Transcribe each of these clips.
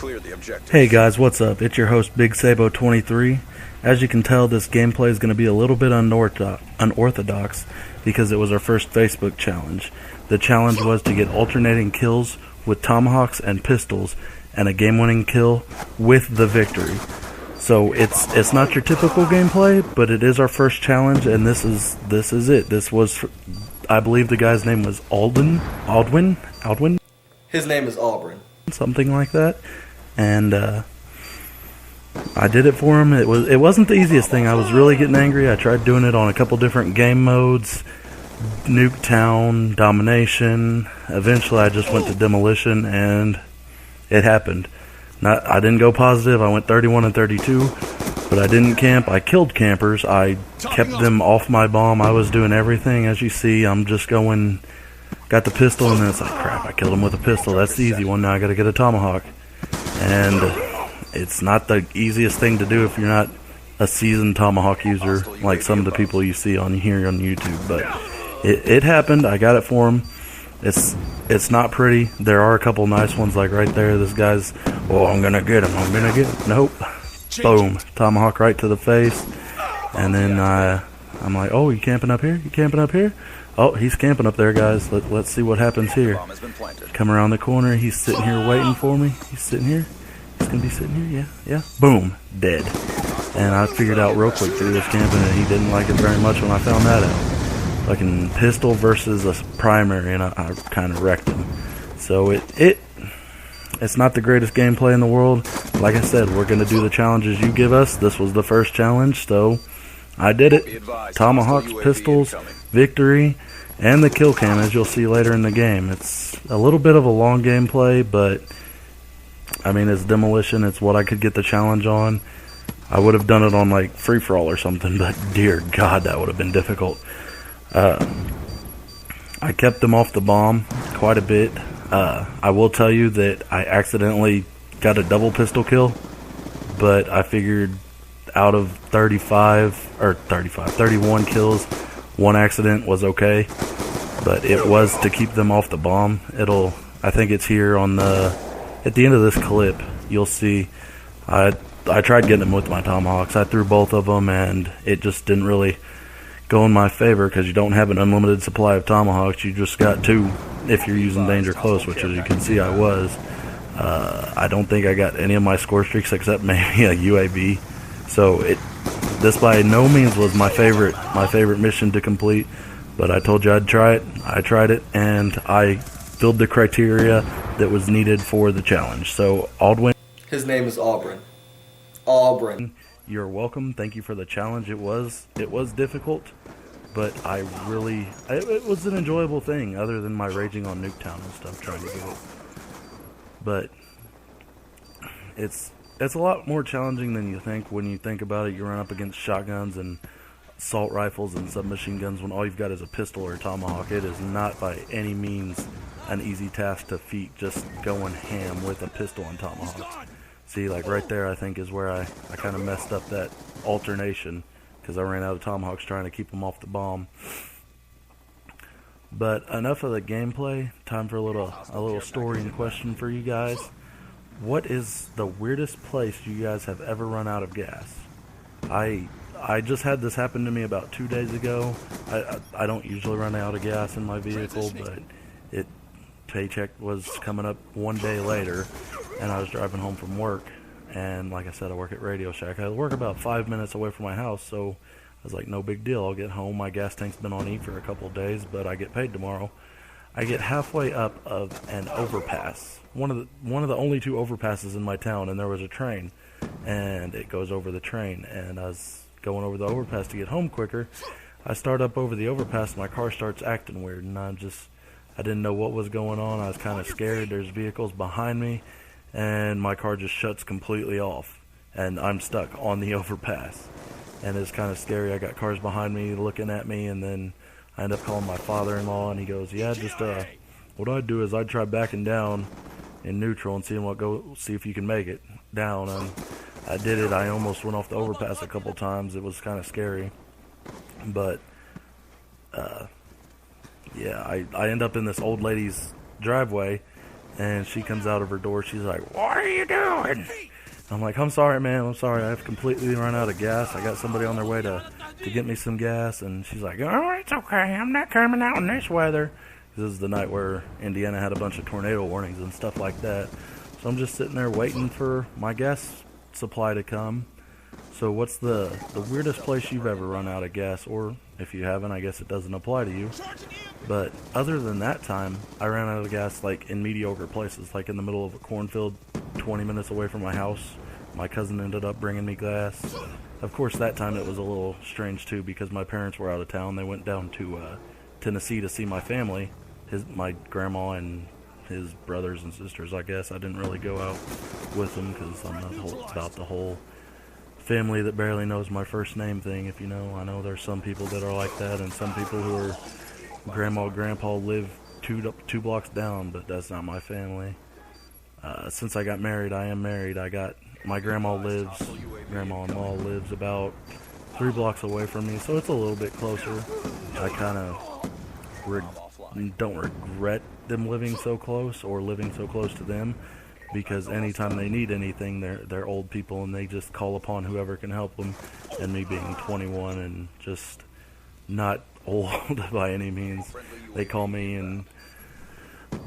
Clear the objective. Hey guys, what's up? It's your host Big Sabo 23. As you can tell, this gameplay is going to be a little bit unorthodox because it was our first Facebook challenge. The challenge was to get alternating kills with tomahawks and pistols and a game-winning kill with the victory. So it's not your typical gameplay, but it is our first challenge, and this is it. This was, I believe the guy's name was Aldwin. His name is Auburn. Something like that, and I did it for him. It wasn't the easiest thing. I was really getting angry. I tried doing it on a couple different game modes, Nuketown, Domination. Eventually, I just went to Demolition, and it happened. I didn't go positive. I went 31 and 32, but I didn't camp. I killed campers. I kept them off my bomb. I was doing everything. As you see, I'm just going, got the pistol, and then it's like, crap, I killed him with a pistol. That's the easy one. Now I got to get a tomahawk. And it's not the easiest thing to do if you're not a seasoned tomahawk user like some of the people you see on here on YouTube. But it happened. I got it for him. It's not pretty. There are a couple nice ones, like right there. This guy's, oh, I'm gonna get him. I'm gonna get him. Nope. Boom. Tomahawk right to the face. And then I'm like, oh, you camping up here? You camping up here? Oh, he's camping up there, guys. Let's see what happens here. Come around the corner. He's sitting here waiting for me. He's sitting here. He's gonna be sitting here. Yeah. Boom. Dead. And I figured out real quick that he was camping, and he didn't like it very much when I found that out. Fucking pistol versus a primary, and I kind of wrecked him. So it's not the greatest gameplay in the world. Like I said, we're gonna do the challenges you give us. This was the first challenge, so I did it. Tomahawks, pistols, victory, and the kill cam, as you'll see later in the game. It's a little bit of a long gameplay, but I mean, it's Demolition. It's what I could get the challenge on. I would have done it on like free-for-all or something, but dear God, that would have been difficult. I kept them off the bomb quite a bit. I will tell you that I accidentally got a double pistol kill, but I figured out of 31 kills, one accident was okay, but it was to keep them off the bomb. I think it's here on at the end of this clip, you'll see. I tried getting them with my tomahawks. I threw both of them, and it just didn't really go in my favor because you don't have an unlimited supply of tomahawks. You just got two if you're using danger close, which, as you can see, I was. I don't think I got any of my score streaks except maybe a UAV. So this by no means was my favorite mission to complete, but I told you I'd try it. I tried it, and I filled the criteria that was needed for the challenge. So Aldwin. His name is Auburn. Auburn. You're welcome. Thank you for the challenge. It was difficult, but it was an enjoyable thing other than my raging on Nuketown and stuff trying to do it. But it's a lot more challenging than you think when you think about it. You run up against shotguns and assault rifles and submachine guns when all you've got is a pistol or a tomahawk. It is not by any means an easy task to defeat just going ham with a pistol and tomahawk. See, like right there, I think is where I kind of messed up that alternation because I ran out of tomahawks trying to keep them off the bomb. But enough of the gameplay. Time for a little story and question for you guys. What is the weirdest place you guys have ever run out of gas? I just had this happen to me about 2 days ago. I don't usually run out of gas in my vehicle, but paycheck was coming up 1 day later, and I was driving home from work, and like I said, I work at Radio Shack. I work about 5 minutes away from my house, so I was like, no big deal. I'll get home. My gas tank's been on E for a couple of days, but I get paid tomorrow. I get halfway up of an overpass, one of the only two overpasses in my town, and there was a train, and it goes over the train, and I was going over the overpass to get home quicker. I start up over the overpass, and my car starts acting weird, and I didn't know what was going on. I was kind of scared. There's vehicles behind me, and my car just shuts completely off, and I'm stuck on the overpass, and it's kind of scary. I got cars behind me looking at me, and then I end up calling my father-in-law, and he goes, yeah, just what I'd do is I'd try backing down in neutral and see if you can make it down. And I did it. I almost went off the overpass a couple times. It was kind of scary, but yeah, I end up in this old lady's driveway, And she comes out of her door. She's like, "What are you doing?" I'm like, "I'm sorry, man. I'm sorry. I've completely run out of gas. I got somebody on their way to get me some gas." And she's like, "Oh, it's okay. I'm not coming out in this weather." This is the night where Indiana had a bunch of tornado warnings and stuff like that. So I'm just sitting there waiting for my gas supply to come. So what's the weirdest place you've ever run out of gas? Or if you haven't, I guess it doesn't apply to you. But other than that time, I ran out of gas like in mediocre places, like in the middle of a cornfield 20 minutes away from my house. My cousin ended up bringing me gas. Of course, that time it was a little strange too because my parents were out of town. They went down to Tennessee to see my family, my grandma and his brothers and sisters, I guess. I didn't really go out with them because I'm not about the whole family that barely knows my first name thing, if you know. I know there's some people that are like that, and some people who are grandma and grandpa live two blocks down, but that's not my family. Since I got married, I am married. My grandma-in-law lives about 3 blocks away from me, so it's a little bit closer. I kind of don't regret them living so close or living so close to them, because anytime they need anything, they're old people and they just call upon whoever can help them. And me being 21 and just not old by any means, they call me. And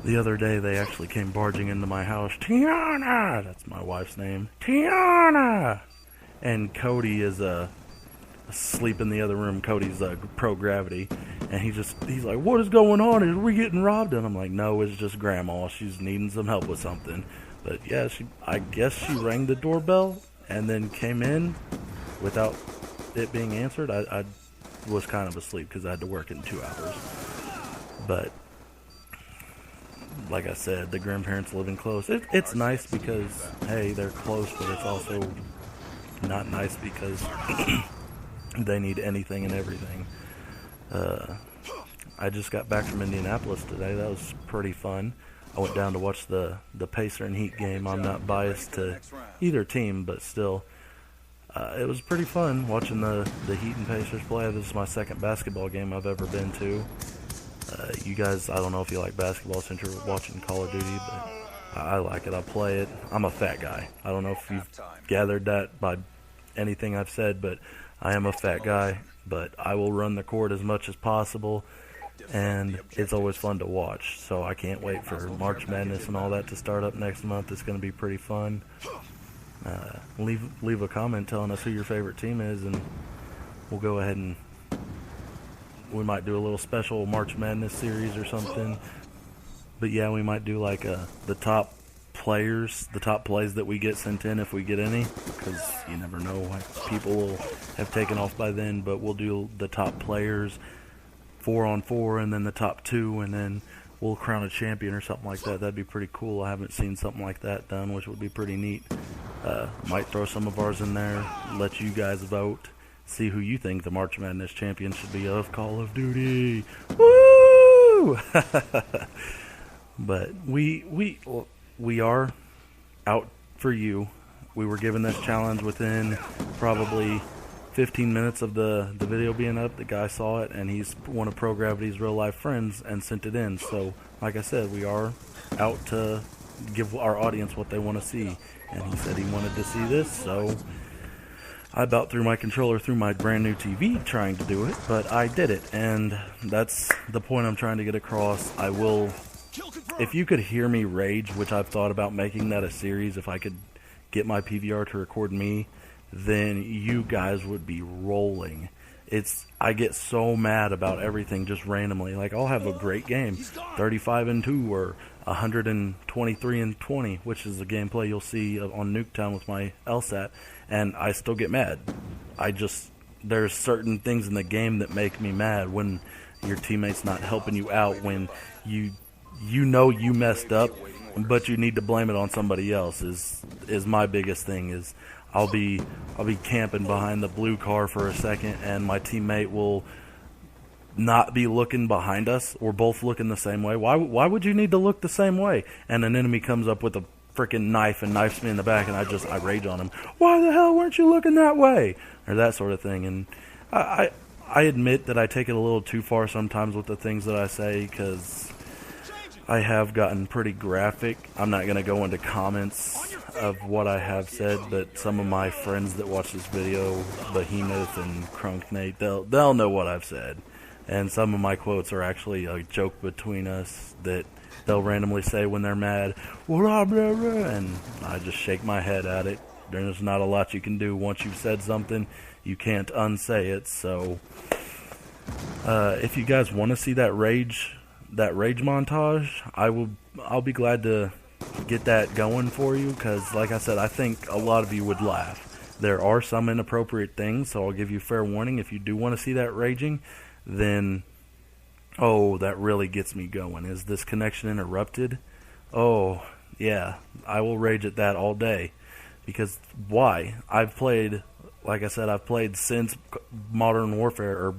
the other day they actually came barging into my house. Tiana, that's my wife's name. Tiana. And Cody is asleep in the other room. Cody's pro gravity, and he's like, "What is going on? Are we getting robbed?" And I'm like, "No, it's just Grandma. She's needing some help with something." But yeah, I guess she rang the doorbell and then came in without it being answered. I was kind of asleep because I had to work in 2 hours. But like I said, the grandparents living close, it's nice because, hey, they're close, but it's also not nice because they need anything and everything. I just got back from Indianapolis today. That was pretty fun. I went down to watch the Pacer and Heat game. I'm not biased to either team, but still, it was pretty fun watching the Heat and Pacers play. This is my second basketball game I've ever been to. You guys, I don't know if you like basketball since you're watching Call of Duty, but I like it. I play it. I'm a fat guy. I don't know if you've gathered that by anything I've said, but I am a fat guy. But I will run the court as much as possible, and it's always fun to watch. So I can't wait for March Madness and all that to start up next month. It's going to be pretty fun. Leave a comment telling us who your favorite team is, and we'll go ahead and we might do a little special March Madness series or something. But yeah, we might do like the top players, the top plays that we get sent in if we get any, because you never know, like, people will have taken off by then. But we'll do the top players 4-on-4 and then the top 2, and then we'll crown a champion or something like that. That'd be pretty cool. I haven't seen something like that done, which would be pretty neat. Might throw some of ours in there, let you guys vote, see who you think the March Madness champion should be of Call of Duty. Woo! But we are out for you. We were given this challenge within probably 15 minutes of the video being up. The guy saw it, and he's one of Pro Gravity's real life friends and sent it in. So, like I said, we are out to give our audience what they want to see. And he said he wanted to see this, so I about threw my controller through my brand new TV trying to do it, but I did it. And that's the point I'm trying to get across. If you could hear me rage, which I've thought about making that a series, if I could get my PVR to record me, then you guys would be rolling. I get so mad about everything just randomly. Like, I'll have a great game, 35-2 or 123-20, which is the gameplay you'll see on Nuketown with my LSAT, and I still get mad. There's certain things in the game that make me mad when your teammate's not helping you out, when you know you messed up, but you need to blame it on somebody else. Is my biggest thing. Is I'll be camping behind the blue car for a second, and my teammate will not be looking behind us. We're both looking the same way. Why would you need to look the same way? And an enemy comes up with a freaking knife and knifes me in the back, and I rage on him. Why the hell weren't you looking that way? Or that sort of thing. And I admit that I take it a little too far sometimes with the things that I say, because I have gotten pretty graphic. I'm not going to go into comments of what I have said, but some of my friends that watch this video, Behemoth and Crunknate, they'll know what I've said. And some of my quotes are actually a joke between us that they'll randomly say when they're mad, blah, blah, blah, and I just shake my head at it. There's not a lot you can do. Once you've said something, you can't unsay it. So if you guys want to see that rage montage, I'll be glad to get that going for you, because like I said, I think a lot of you would laugh. There are some inappropriate things, so I'll give you fair warning. If you do want to see that raging, then oh, that really gets me going. Is this connection interrupted? Oh yeah, I will rage at that all day. Because why? I've played, like I said, I've played since Modern Warfare or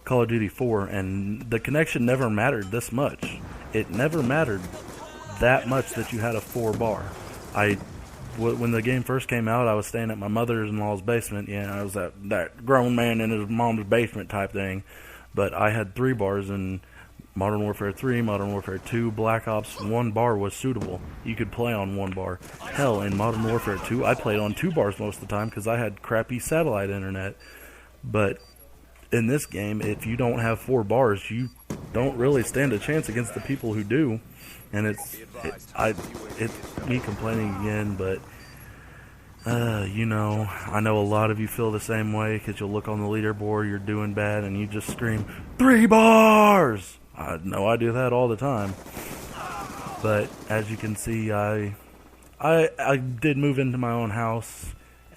Call of Duty 4, and the connection never mattered this much. It never mattered that much that you had a 4-bar. When the game first came out, I was staying at my mother-in-law's basement. Yeah, I was that grown man in his mom's basement type thing. But I had 3 bars in Modern Warfare 3, Modern Warfare 2, Black Ops. 1 bar was suitable. You could play on 1 bar. Hell, in Modern Warfare 2, I played on 2 bars most of the time because I had crappy satellite internet. But in this game, if you don't have 4 bars, you don't really stand a chance against the people who do. And it's me complaining again, but you know, I know a lot of you feel the same way, because you'll look on the leaderboard, you're doing bad, and you just scream 3 bars. I know I do that all the time. But as you can see, I did move into my own house,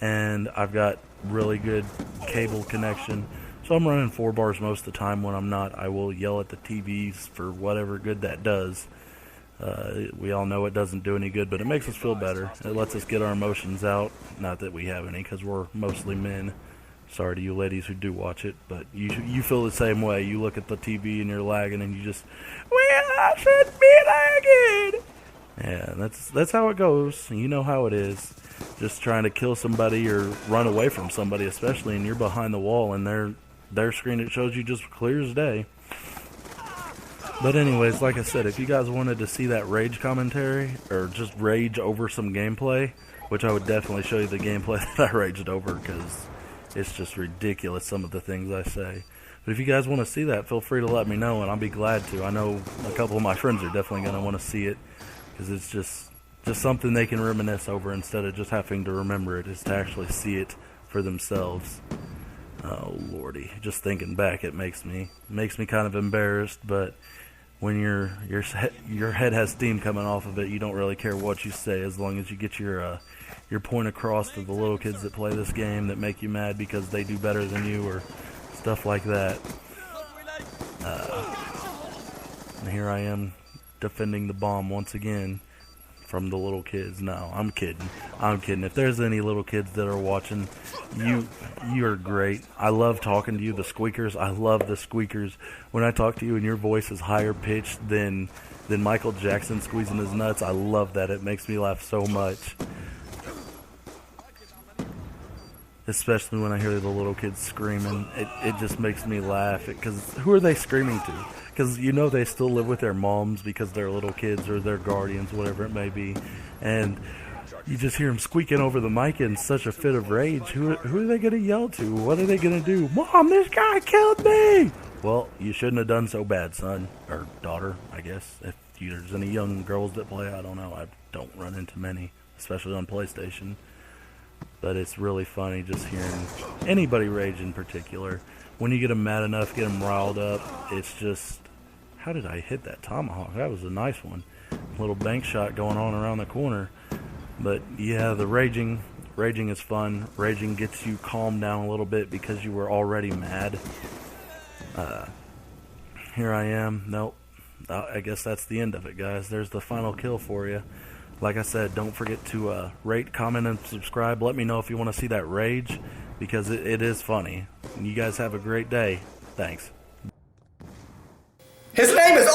and I've got really good cable connection. So I'm running 4 bars most of the time. When I'm not, I will yell at the TVs for whatever good that does. We all know it doesn't do any good, but it makes us feel better. It lets us get our emotions out. Not that we have any, because we're mostly men. Sorry to you ladies who do watch it, but you feel the same way. You look at the TV and you're lagging, and you just, well, I should be lagging. Yeah, that's how it goes. You know how it is. Just trying to kill somebody or run away from somebody, especially, and you're behind the wall, and their screen, it shows you just clear as day. But anyways, like I said, if you guys wanted to see that rage commentary, or just rage over some gameplay, which I would definitely show you the gameplay that I raged over, because it's just ridiculous, some of the things I say. But if you guys want to see that, feel free to let me know, and I'll be glad to. I know a couple of my friends are definitely going to want to see it, because it's just something they can reminisce over instead of just having to remember it, is to actually see it for themselves. Oh lordy, just thinking back, it makes me kind of embarrassed. But when your head has steam coming off of it, you don't really care what you say, as long as you get your point across to the little kids that play this game that make you mad because they do better than you, or stuff like that. And here I am defending the bomb once again from the little kids. No, I'm kidding. If there's any little kids that are watching, you're great. I love talking to you, the squeakers. I love the squeakers. When I talk to you and your voice is higher pitched than Michael Jackson squeezing his nuts, I love that. It makes me laugh so much. Especially when I hear the little kids screaming. It just makes me laugh. Because who are they screaming to? Because you know they still live with their moms because they're little kids, or their guardians, whatever it may be. And you just hear them squeaking over the mic in such a fit of rage. Who are they going to yell to? What are they going to do? Mom, this guy killed me! Well, you shouldn't have done so bad, son. Or daughter, I guess. If there's any young girls that play, I don't know. I don't run into many, especially on PlayStation. But it's really funny just hearing anybody rage in particular. When you get them mad enough, get them riled up, it's just, how did I hit that tomahawk? That was a nice one. Little bank shot going on around the corner. But yeah, the raging is fun. Raging gets you calmed down a little bit because you were already mad. Here I am. Nope. I guess that's the end of it, guys. There's the final kill for you. Like I said, don't forget to rate, comment, and subscribe. Let me know if you want to see that rage, because it is funny. And you guys have a great day. Thanks. His name is